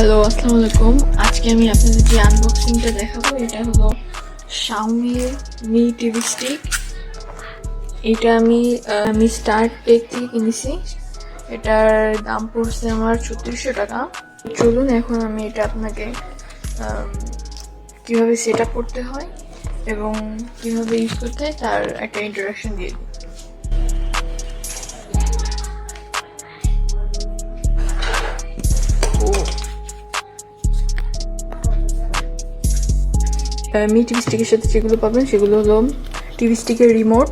Hello, আসসালামু আলাইকুম। আজকে আমি আপনাদের যে আনবক্সিংটা দেখাবো এটা হলো Xiaomi Mi টিভি স্টিক। এটা আমি স্টার্ট টেক থেকে কিনেছি। এটার দাম পড়ছে আমার 3600 টাকা। চলুন এখন আমি এটা আপনাকে কিভাবে সেট আপ করতে হয় এবং কিভাবে ইউজ করতে হয় তার একটা ইন্ট্রোডাকশন দিয়ে দিই। মি টিভি স্টিকের সাথে যেগুলো পাবেন সেগুলো হলো টিভি স্টিকের রিমোট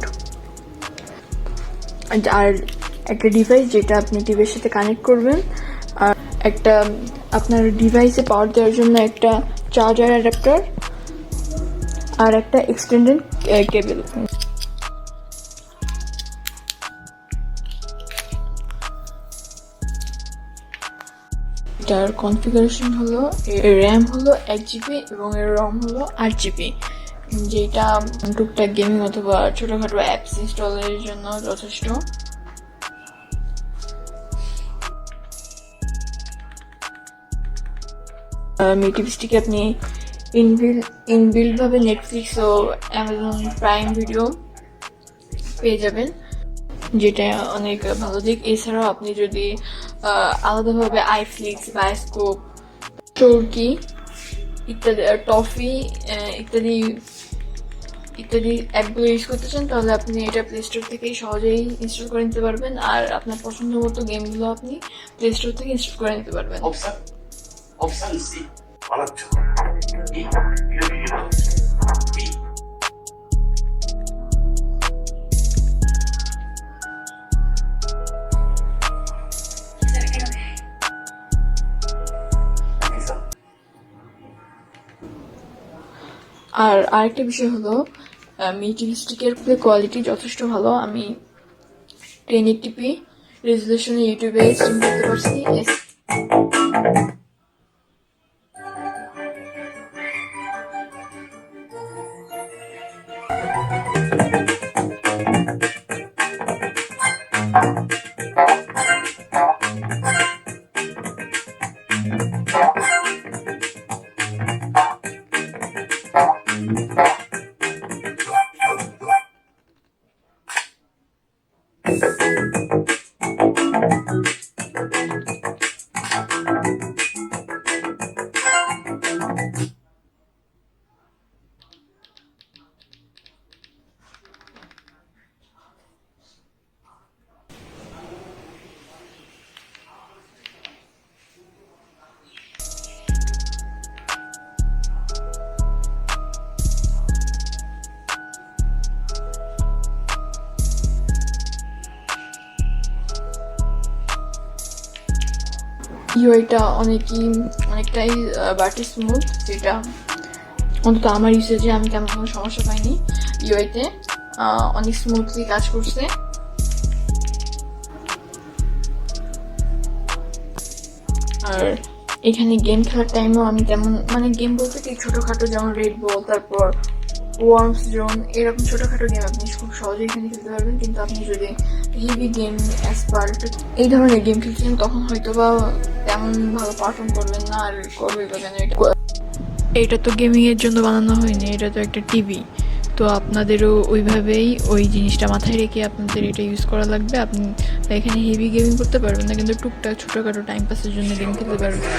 আর একটা ডিভাইস যেটা আপনি টিভির সাথে কানেক্ট করবেন, আর একটা আপনার ডিভাইসে পাওয়ার দেওয়ার জন্য একটা চার্জার অ্যাডাপ্টার আর একটা এক্সটেন্ডেড কেবল। এটার কনফিগারেশন হলো র্যাম হলো 1 GB এবং এর রম হলো 8 GB, যেটা টুকটাক গেমিং অথবা ছোটখাটো অ্যাপস ইনস্টলের জন্য যথেষ্ট। মি টিভি স্টিকে আপনি ইনবিল্ড ভাবে নেটফ্লিক্স ও অ্যামাজন প্রাইম ভিডিও পেয়ে যাবেন, যেটা অনেক ভালো দিক। এছাড়াও আপনি যদি আলাদাভাবে আইফ্লিক্স, বায়োস্কোপ, চরকি ইত্যাদি, টফি ইত্যাদি ইত্যাদি অ্যাপগুলো ইউজ করতে চান তাহলে আপনি এটা প্লে স্টোর থেকেই সহজেই ইনস্টল করে নিতে পারবেন, আর আপনার পছন্দ মতো গেমগুলো আপনি প্লে স্টোর থেকে ইনস্টল করে নিতে পারবেন। Option C. गलत E. B. আর আরেকটা বিষয় হলো মি টিভি স্টিকের কোয়ালিটি যথেষ্ট ভালো। আমি 1080p রেজুলেশনে ইউটিউবে স্ট্রিম করতে পারছি। ইউআইটা অনেকটাই বাটি স্মুথ, যেটা অন্তত আমার ইউসেজে আমি তেমন কোনো সমস্যা পাইনি। ইউআইতে অনেক স্মুথলি কাজ করছে। আর এখানে গেম খেলার টাইমেও আমি তেমন গেম বলতে কি ছোটোখাটো, যেমন রেড বল, তারপর ওয়ার্মস জোন, এরকম ছোটোখাটো গেম আপনি খুব সহজেই এখানে খেলতে পারবেন। কিন্তু আপনি যদি হেভি গেম এক্সপার্ট এই ধরনের গেম খেলছেন তখন হয়তো বা তেমন ভালো পারফর্ম করবেন না। আর করবে বা কেন, এটা তো গেমিং এর জন্য বানানো হয়নি, এটা তো একটা টিভি। তো আপনাদেরও ওইভাবেই ওই জিনিসটা মাথায় রেখে আপনাদের এটা ইউজ করা লাগবে। আপনি এখানে হেভি গেমিং করতে পারবেন না, কিন্তু টুকটাক ছোটোখাটো টাইম পাসের জন্য গেম খেলতে পারবেন।